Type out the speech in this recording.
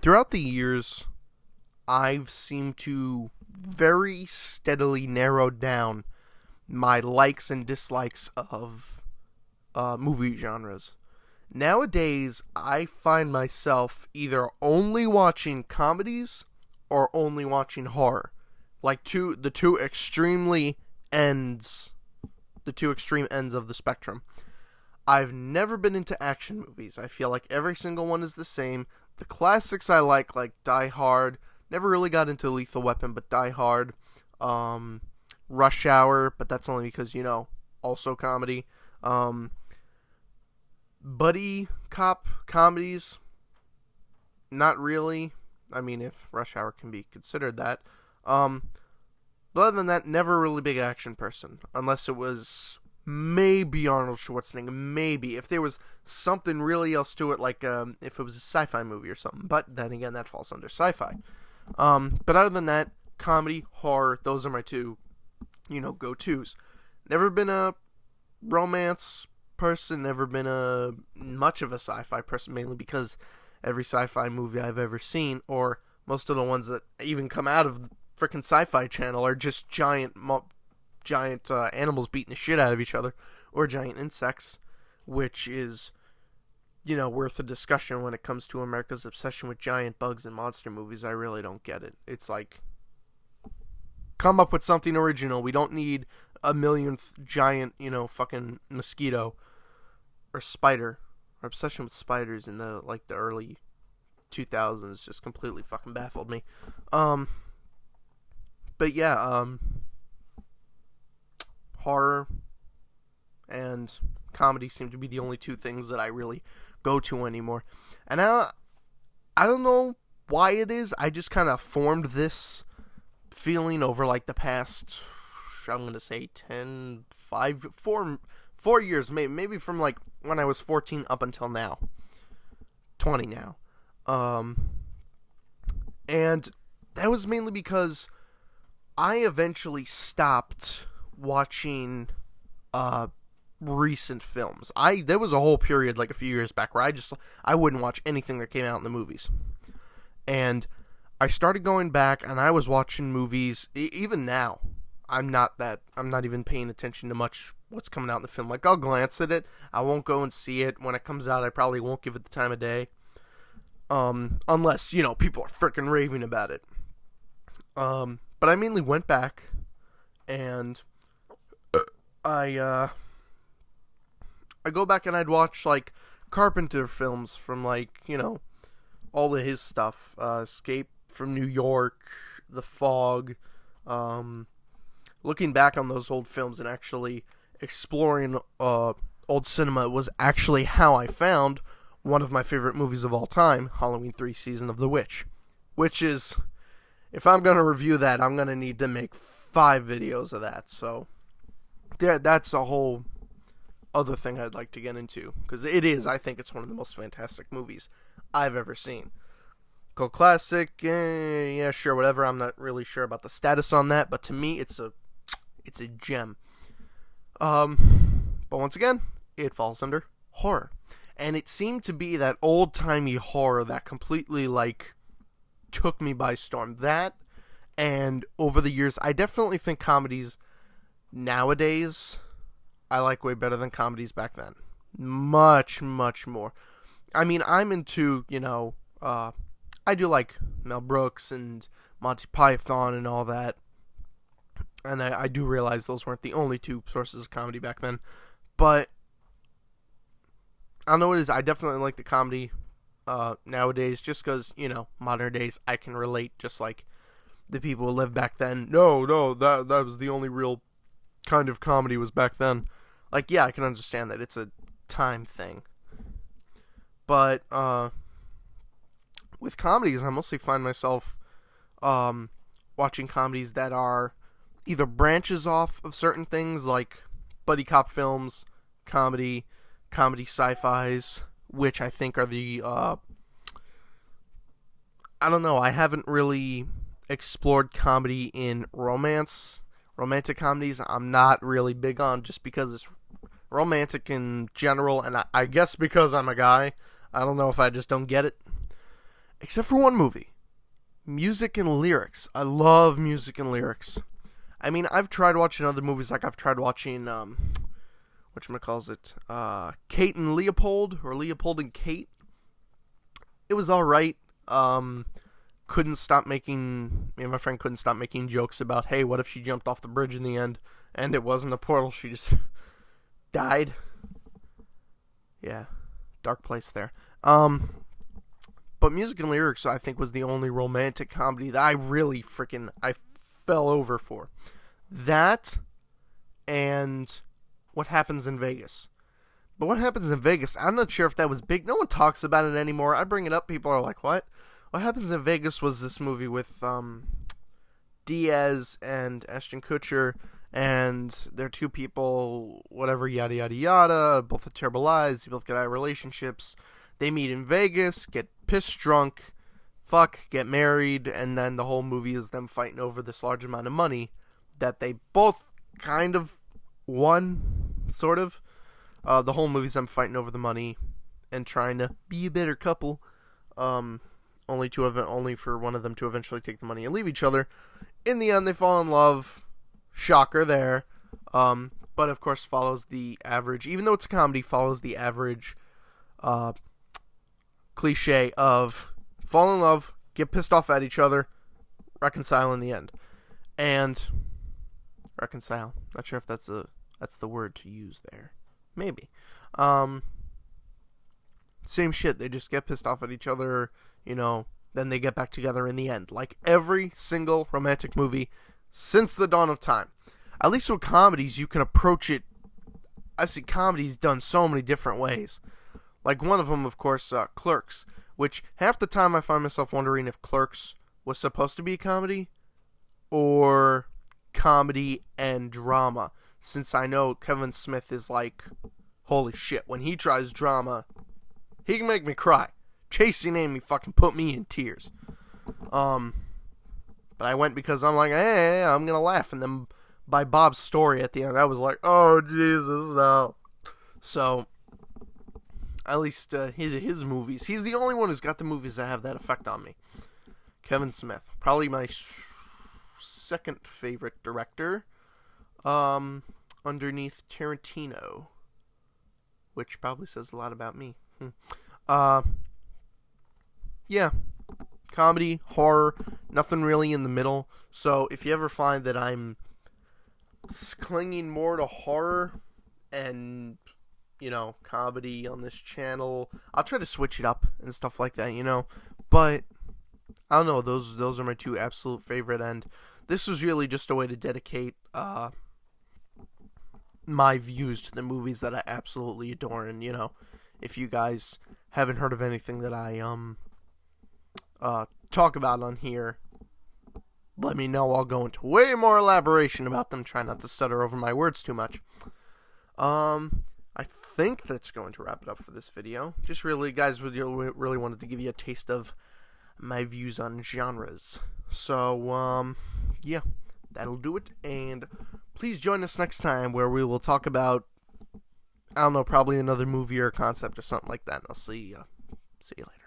Throughout the years, I've seemed to very steadily narrow down my likes and dislikes of movie genres. Nowadays, I find myself either only watching comedies or only watching horror. Like the two extreme ends of the spectrum. I've never been into action movies. I feel like every single one is the same. The classics I like Die Hard. Never really got into Lethal Weapon, but Die Hard. Rush Hour, but that's only because, also comedy. Buddy cop comedies, not really. I mean, if Rush Hour can be considered that. But other than that, never a really big action person. Unless it was maybe Arnold Schwarzenegger. Maybe. If there was something really else to it, like if it was a sci-fi movie or something. But then again, that falls under sci-fi. But other than that, comedy, horror, those are my two, go-tos. Never been a romance person, never been a much of a sci-fi person, mainly because every sci-fi movie I've ever seen, or most of the ones that even come out of freaking Sci-Fi Channel, are just giant animals beating the shit out of each other, or giant insects, which is, worth a discussion when it comes to America's obsession with giant bugs and monster movies. I really don't get it. It's like, come up with something original. We don't need a millionth giant, fucking mosquito or spider. Our obsession with spiders in the early 2000s just completely fucking baffled me. But yeah, horror and comedy seem to be the only two things that I really go to anymore. And I don't know why it is. I just kind of formed this feeling over the past, I'm going to say 4 years, maybe from when I was 14 up until now. 20 now. And that was mainly because I eventually stopped watching recent films. There was a whole period a few years back where I wouldn't watch anything that came out in the movies. And I started going back and I was watching movies. Even now, I'm not even paying attention to much what's coming out in the film. I'll glance at it. I won't go and see it. When it comes out, I probably won't give it the time of day. Unless, people are freaking raving about it. But I mainly went back and I go back and I'd watch Carpenter films from all of his stuff. Escape from New York, The Fog. Looking back on those old films and actually exploring old cinema was actually how I found one of my favorite movies of all time, Halloween 3: Season of the Witch. Which is, if I'm going to review that, I'm going to need to make 5 videos of that. So, that's a whole other thing I'd like to get into. Because I think it's one of the most fantastic movies I've ever seen. Cult classic, yeah, sure, whatever. I'm not really sure about the status on that. But to me, it's a gem. But once again, it falls under horror. And it seemed to be that old-timey horror that completely, took me by storm. That, and over the years, I definitely think comedies nowadays I like way better than comedies back then. Much, much more. I mean, I'm into, I do like Mel Brooks and Monty Python and all that. And I do realize those weren't the only two sources of comedy back then. But I don't know what it is. I definitely like the comedy nowadays, just because, modern days, I can relate just like the people who lived back then. No, that was the only real kind of comedy was back then. Yeah, I can understand that. It's a time thing. But with comedies, I mostly find myself watching comedies that are either branches off of certain things, like buddy cop films, comedy sci-fis, which I think are the, I don't know, I haven't really explored comedy in romantic comedies. I'm not really big on, just because it's romantic in general, and I guess because I'm a guy, I don't know if I just don't get it. Except for one movie. Music and lyrics. I love music and lyrics. I mean, I've tried watching other movies, like I've tried watching, Kate and Leopold, or Leopold and Kate. It was alright. Me and my friend couldn't stop making jokes about, hey, what if she jumped off the bridge in the end, and it wasn't a portal, she just died. Yeah, dark place there. But music and lyrics, I think, was the only romantic comedy that I really I fell over for. That and What Happens in Vegas. But What Happens in Vegas, I'm not sure if that was big. No one talks about it anymore. I bring it up, people are like, what? What Happens in Vegas was this movie with Diaz and Ashton Kutcher, and they're two people, whatever, yada yada yada, both have terrible lives, they both get out of relationships. They meet in Vegas, get pissed drunk, get married, and then the whole movie is them fighting over this large amount of money that they both kind of won, sort of. The whole movie's them fighting over the money and trying to be a better couple, only for one of them to eventually take the money and leave each other. In the end, they fall in love. Shocker there. But of course follows the average, even though it's a comedy, follows the average cliche of fall in love, get pissed off at each other, reconcile in the end. And reconcile. Not sure if that's the word to use there. Maybe. Same shit. They just get pissed off at each other, then they get back together in the end. Like every single romantic movie since the dawn of time. At least with comedies, you can approach it. I've seen comedies done so many different ways. Like one of them, of course, Clerks, which half the time I find myself wondering if Clerks was supposed to be a comedy or comedy and drama, since I know Kevin Smith is like, holy shit, when he tries drama, he can make me cry. Chasing Amy fucking put me in tears. But I went because I'm like, hey, I'm gonna laugh, and then by Bob's story at the end, I was like, oh, Jesus, no. So, at least his movies. He's the only one who's got the movies that have that effect on me. Kevin Smith. Probably my second favorite director. Underneath Tarantino. Which probably says a lot about me. Yeah. Comedy, horror, nothing really in the middle. So, if you ever find that I'm clinging more to horror and comedy on this channel, I'll try to switch it up and stuff like that, but I don't know, those are my two absolute favorite, and this was really just a way to dedicate my views to the movies that I absolutely adore. And if you guys haven't heard of anything that I talk about on here, let me know. I'll go into way more elaboration about them. Try not to stutter over my words too much. I think that's going to wrap it up for this video. Just really, guys, really wanted to give you a taste of my views on genres. So, yeah, that'll do it. And please join us next time where we will talk about, I don't know, probably another movie or concept or something like that. And I'll see you later.